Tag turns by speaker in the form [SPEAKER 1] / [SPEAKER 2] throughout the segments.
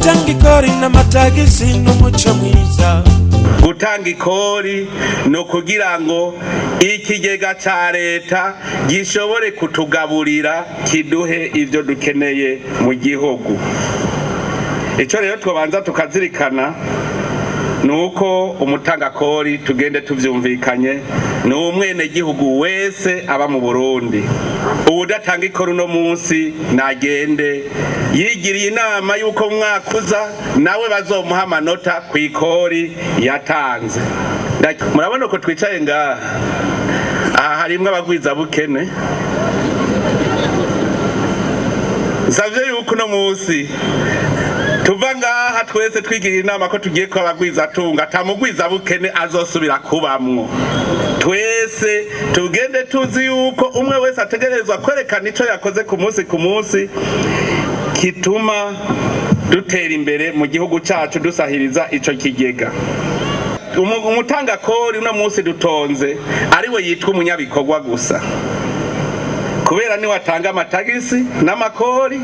[SPEAKER 1] gutanga ikori n'amatagisi n'umuco mwiza.
[SPEAKER 2] Gutanga ikori no kugira ngo ikigega ca leta gishobore kutugaburira kiduhe ivyo dukeneye mu gihugu. Ico rero twobanza tukazirikana nuko umutangakori tugende tuvyumvikanye ni umwene gihugu wese aba mu Burundi. Uwudatanga ikori no munsi nagende yigiriye inama yuko mwakuza nawe bazomuha amanota ku ikori yatanze. Murabona ko twicaye ngaha aha harimwe abagwiza bukene. Savye yuko no munsi tuva ngaha twese twigirira inama ko tugiye ko abagwiza tunga tamugwiza bukene azosubira kubamwo. Twese tugende tuzi yuko umwe wese ategerezwa kwerekana ico yakoze ku munsi kituma dutera imbere mu gihugu cacu dusahiriza ico kigega. Umutangakori uno munsi dutonze ariwe yitwa umunyabikorwa gusa, kubera ni watanga amatagisi n'amakori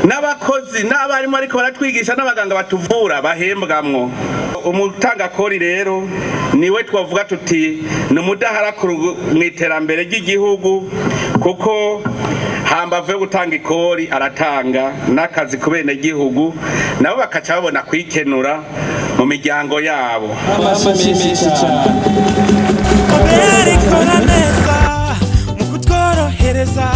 [SPEAKER 2] n'abakozi n'abarimu ariko baratwigisha n'abaganga batuvura bahembwamwo. Umutangakori rero niwe twavuga tuti ni umudaharakuru mu iterambere ry'igihugu, kuko hambavu yo gutanga ikori aratanga n'akazi ku bene gihugu nabo bakaca babona kwikenura mu miryango yabo.
[SPEAKER 1] Ariko neza mu kutworohereza